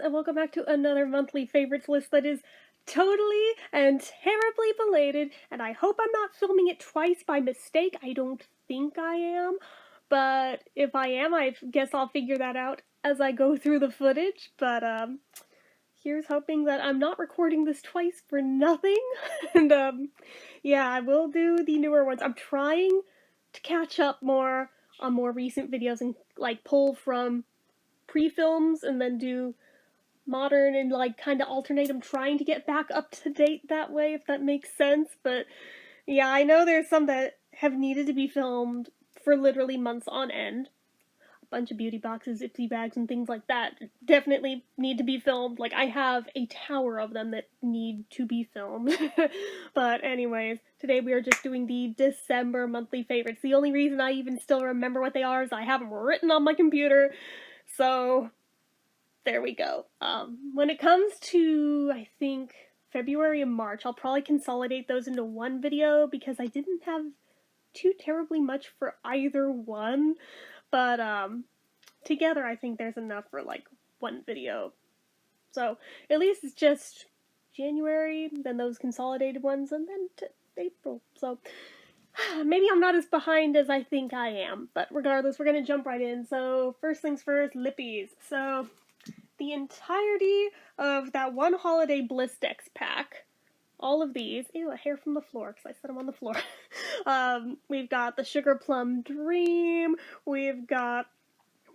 and welcome back to another monthly favorites list that is totally and terribly belated, and I hope I'm not filming it twice by mistake. I don't think I am, but if I am, I guess I'll figure that out as I go through the footage, but here's hoping that I'm not recording this twice for nothing, and yeah, I will do the newer ones. I'm trying to catch up more on more recent videos and, like, pull from pre-films and then do modern and, like, kind of alternate. I'm trying to get back up to date that way, if that makes sense, but yeah, I know there's some that have needed to be filmed for literally months on end. A bunch of beauty boxes, Ipsy bags, and things like that definitely need to be filmed. Like, I have a tower of them that need to be filmed. But anyways, today we are just doing the December monthly favorites. The only reason I even still remember what they are is I have them written on my computer, so there we go. When it comes to, I think, February and March, I'll probably consolidate those into one video because I didn't have too terribly much for either one, but together I think there's enough for, like, one video. So at least it's just January, then those consolidated ones, and then to April. So maybe I'm not as behind as I think I am, but regardless, we're gonna jump right in. So first things first, lippies. So the entirety of that one Holiday Bliss Dex pack, all of these, ew, a hair from the floor, because I set them on the floor. We've got the Sugar Plum Dream, we've got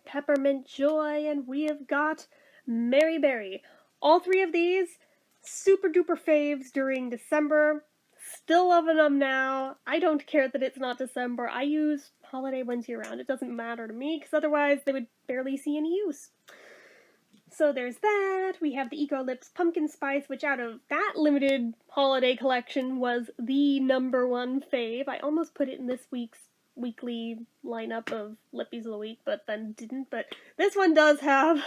Peppermint Joy, and we have got Mary Berry. All three of these, super duper faves during December. Still loving them now. I don't care that it's not December. I use holiday ones year round. It doesn't matter to me, because otherwise they would barely see any use. So there's that. We have the Eco Lips Pumpkin Spice, which out of that limited holiday collection was the #1 fave. I almost put it in this week's weekly lineup of Lippies of the Week, but then didn't. But this one does have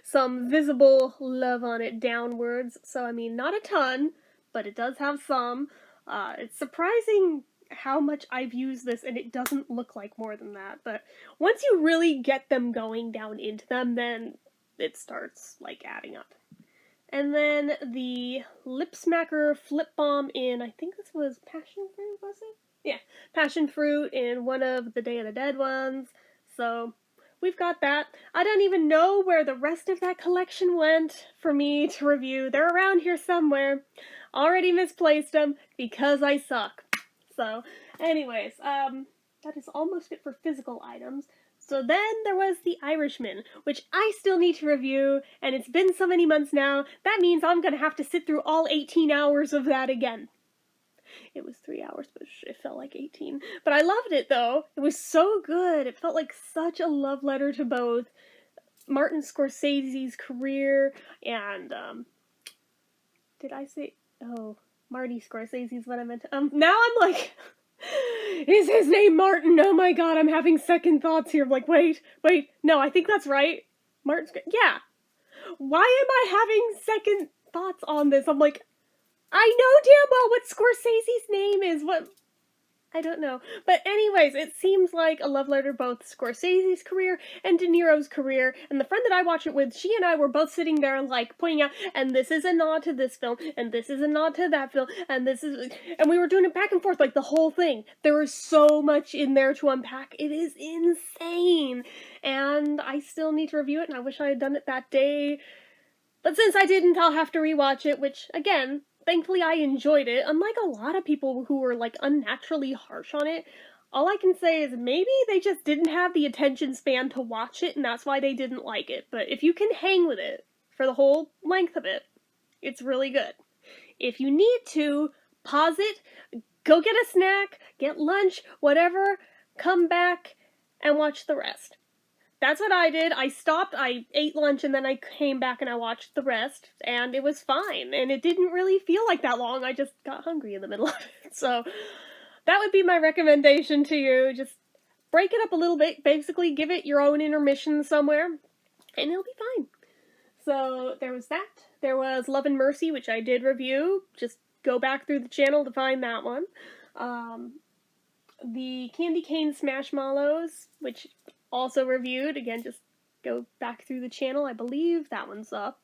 some visible love on it downwards. So, I mean, not a ton, but it does have some. It's surprising how much I've used this, and it doesn't look like more than that. But once you really get them going down into them, then it starts, like, adding up. And then the Lip Smacker Flip Bomb in, I think this was Passion Fruit, was it? Yeah, Passion Fruit in one of the Day of the Dead ones. So we've got that. I don't even know where the rest of that collection went for me to review. They're around here somewhere. Already misplaced them because I suck. So anyways, that is almost it for physical items. So then there was the Irishman, which I still need to review, and it's been so many months now, that means I'm gonna have to sit through all 18 hours of that again. It was 3 hours, but it felt like 18. But I loved it, though. It was so good. It felt like such a love letter to both Martin Scorsese's career and, did I say, oh, Marty Scorsese's what I meant to, now I'm like, is his name Martin? Oh my god, I'm having second thoughts here. I'm like, wait, no, I think that's right. Martin, yeah. Why am I having second thoughts on this? I'm like, I know damn well what Scorsese's name is. What? I don't know. But anyways, it seems like a love letter to both Scorsese's career and De Niro's career. And the friend that I watched it with, she and I were both sitting there, like, pointing out, and this is a nod to this film, and this is a nod to that film, and this is... And we were doing it back and forth, like, the whole thing. There was so much in there to unpack. It is insane. And I still need to review it, and I wish I had done it that day. But since I didn't, I'll have to rewatch it, which, again... Thankfully, I enjoyed it. Unlike a lot of people who were, like, unnaturally harsh on it, all I can say is maybe they just didn't have the attention span to watch it, and that's why they didn't like it. But if you can hang with it for the whole length of it, it's really good. If you need to, pause it, go get a snack, get lunch, whatever, come back, and watch the rest. That's what I did. I stopped, I ate lunch, and then I came back and I watched the rest, and it was fine. And it didn't really feel like that long. I just got hungry in the middle of it. So that would be my recommendation to you. Just break it up a little bit. Basically, give it your own intermission somewhere, and it'll be fine. So there was that. There was Love and Mercy, which I did review. Just go back through the channel to find that one. The Candy Cane Smashmallows, which... also reviewed. Again, just go back through the channel. I believe that one's up.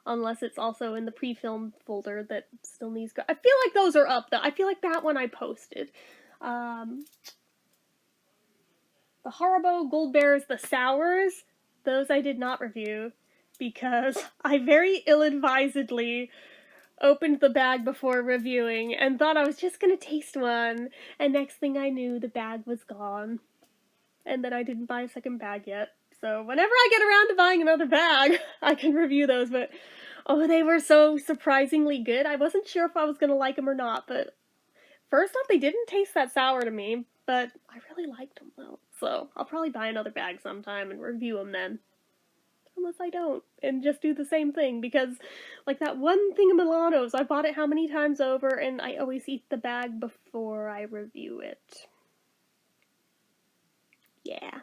unless it's also in the pre-film folder that still needs I feel like those are up, though. I feel like that one I posted. The Haribo Gold Bears, the Sours, those I did not review, because I very ill-advisedly opened the bag before reviewing and thought I was just gonna taste one, and next thing I knew, the bag was gone. And then I didn't buy a second bag yet. So whenever I get around to buying another bag, I can review those, but oh, they were so surprisingly good. I wasn't sure if I was gonna like them or not, but first off, they didn't taste that sour to me, but I really liked them though. So I'll probably buy another bag sometime and review them then. Unless I don't, and just do the same thing, because, like, that one thing of Milano's, I bought it how many times over, and I always eat the bag before I review it. Yeah.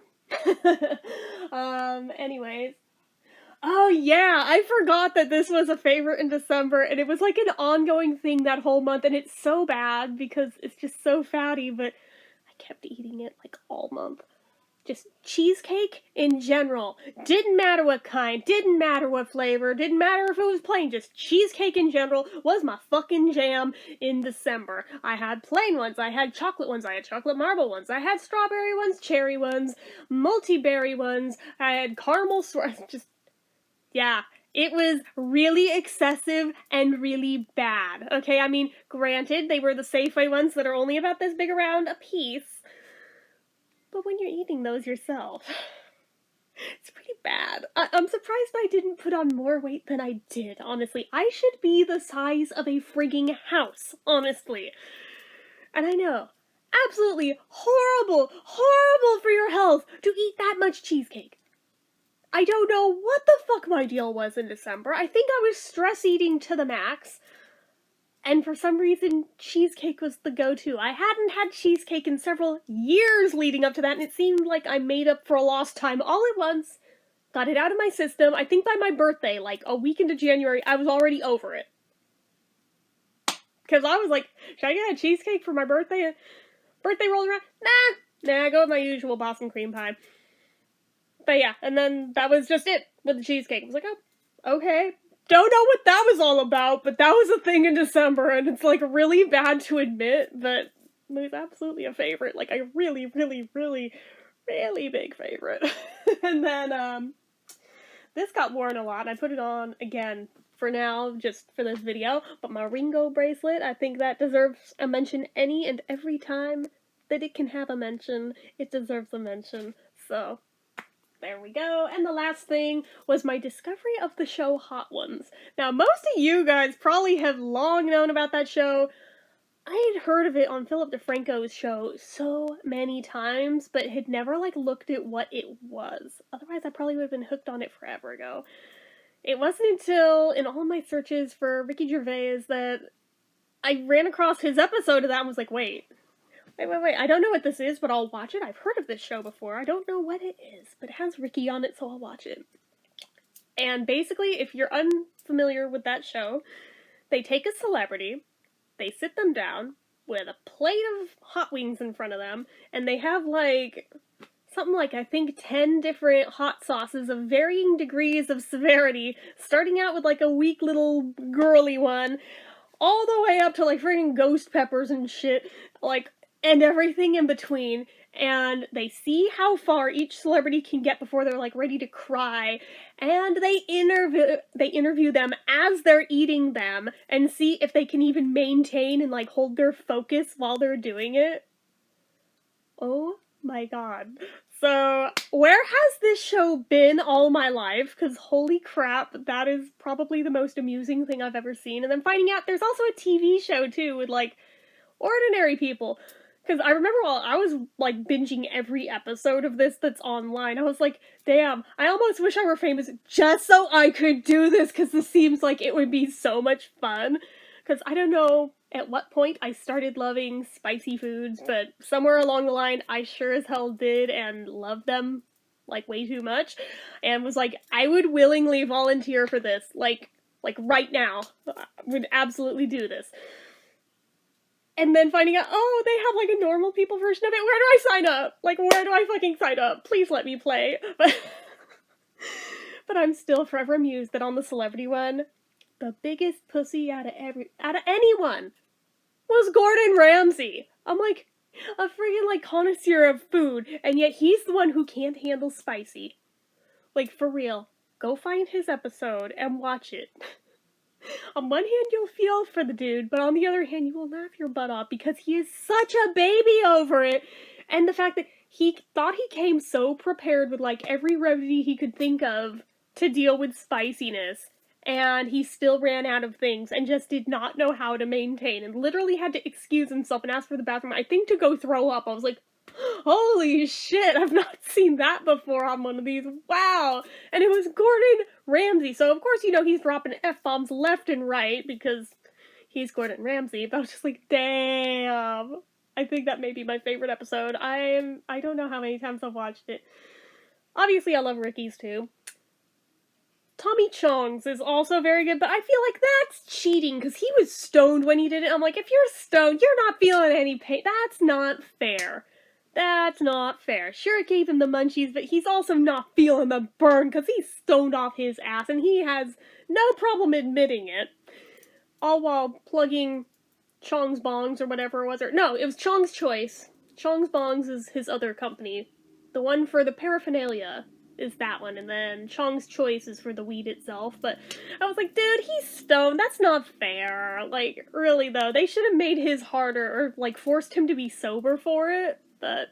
Anyways. Oh, yeah, I forgot that this was a favorite in December, and it was, like, an ongoing thing that whole month, and it's so bad, because it's just so fatty, but I kept eating it, like, all month. Just cheesecake in general. Didn't matter what kind, didn't matter what flavor, didn't matter if it was plain, just cheesecake in general was my fucking jam in December. I had plain ones, I had chocolate ones, I had chocolate marble ones, I had strawberry ones, cherry ones, multi-berry ones, I had caramel just, yeah. It was really excessive and really bad, okay? I mean, granted, they were the Safeway ones that are only about this big around a piece, but when you're eating those yourself, it's pretty bad. I'm surprised I didn't put on more weight than I did, honestly. I should be the size of a frigging house, honestly. And I know, absolutely horrible, horrible for your health to eat that much cheesecake. I don't know what the fuck my deal was in December. I think I was stress eating to the max. And for some reason, cheesecake was the go-to. I hadn't had cheesecake in several years leading up to that, and it seemed like I made up for a lost time all at once, got it out of my system. I think by my birthday, like a week into January, I was already over it. Because I was like, should I get a cheesecake for my birthday? Birthday rolled around? Nah, go with my usual Boston cream pie. But yeah, and then that was just it with the cheesecake. I was like, oh, okay. Don't know what that was all about, but that was a thing in December, and it's, like, really bad to admit, but it was absolutely a favorite. Like, a really, really, really, really big favorite. And then, this got worn a lot, and I put it on, again, for now, just for this video, but my Ringo bracelet, I think that deserves a mention any and every time that it can have a mention. It deserves a mention, so there we go. And the last thing was my discovery of the show Hot Ones. Now, most of you guys probably have long known about that show. I had heard of it on Philip DeFranco's show so many times, but had never, like, looked at what it was. Otherwise, I probably would have been hooked on it forever ago. It wasn't until, in all my searches for Ricky Gervais, that I ran across his episode of that and was like, wait, I don't know what this is, but I'll watch it. I've heard of this show before. I don't know what it is, but it has Ricky on it, so I'll watch it. And basically, if you're unfamiliar with that show, they take a celebrity, they sit them down with a plate of hot wings in front of them, and they have, like, something like, I think, 10 different hot sauces of varying degrees of severity, starting out with, like, a weak little girly one, all the way up to, like, friggin' ghost peppers and shit, like, and everything in between, and they see how far each celebrity can get before they're, like, ready to cry, and they interview them as they're eating them, and see if they can even maintain and, like, hold their focus while they're doing it. Oh my god. So, where has this show been all my life? Because holy crap, that is probably the most amusing thing I've ever seen. And then finding out there's also a TV show, too, with, like, ordinary people. Because I remember while I was, like, binging every episode of this that's online, I was like, damn, I almost wish I were famous just so I could do this, because this seems like it would be so much fun. Because I don't know at what point I started loving spicy foods, but somewhere along the line, I sure as hell did, and loved them, like, way too much, and was like, I would willingly volunteer for this, like right now. I would absolutely do this. And then finding out, oh, they have, like, a normal people version of it. Where do I sign up? Like, where do I fucking sign up? Please let me play. But But I'm still forever amused that on the celebrity one, the biggest pussy out of anyone was Gordon Ramsay. I'm like a freaking like connoisseur of food, and yet he's the one who can't handle spicy. Like, for real, go find his episode and watch it. On one hand, you'll feel for the dude, but on the other hand, you will laugh your butt off because he is such a baby over it. And the fact that he thought he came so prepared with like every remedy he could think of to deal with spiciness, and he still ran out of things and just did not know how to maintain and literally had to excuse himself and ask for the bathroom, I think to go throw up. I was like, holy shit, I've not seen that before on one of these. Wow. And it was Gordon Ramsay. So, of course, you know, he's dropping F-bombs left and right because he's Gordon Ramsay. But I was just like, damn. I think that may be my favorite episode. I don't know how many times I've watched it. Obviously, I love Ricky's too. Tommy Chong's is also very good, but I feel like that's cheating because he was stoned when he did it. I'm like, if you're stoned, you're not feeling any pain. That's not fair. That's not fair. Sure, it gave him the munchies, but he's also not feeling the burn because he's stoned off his ass, and he has no problem admitting it. All while plugging Chong's Bongs or whatever it was. No, it was Chong's Choice. Chong's Bongs is his other company. The one for the paraphernalia is that one, and then Chong's Choice is for the weed itself. But I was like, dude, he's stoned. That's not fair. Like, really, though. They should have made his harder, or, like, forced him to be sober for it. But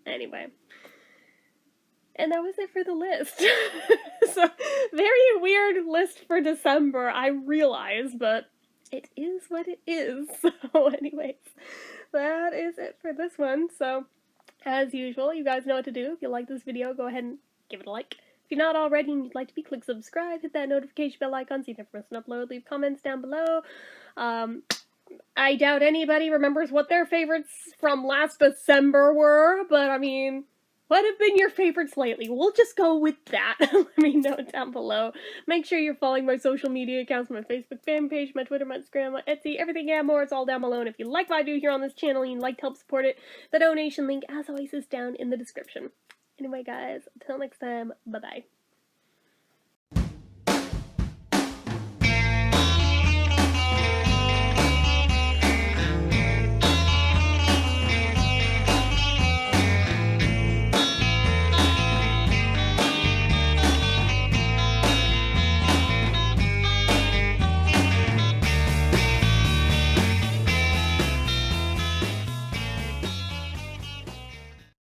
anyway. And that was it for the list. So, very weird list for December, I realize, but it is what it is. So anyways, that is it for this one. So, as usual, you guys know what to do. If you like this video, go ahead and give it a like. If you're not already and you'd like to be, click subscribe, hit that notification bell icon so you never miss an upload, leave comments down below. I doubt anybody remembers what their favorites from last December were, but I mean, what have been your favorites lately? We'll just go with that. Let me know down below. Make sure you're following my social media accounts, my Facebook fan page, my Twitter, my Instagram, my Etsy, everything and more. It's all down below. And if you like what I do here on this channel and you'd like to help support it, the donation link, as always, is down in the description. Anyway, guys, until next time, bye-bye.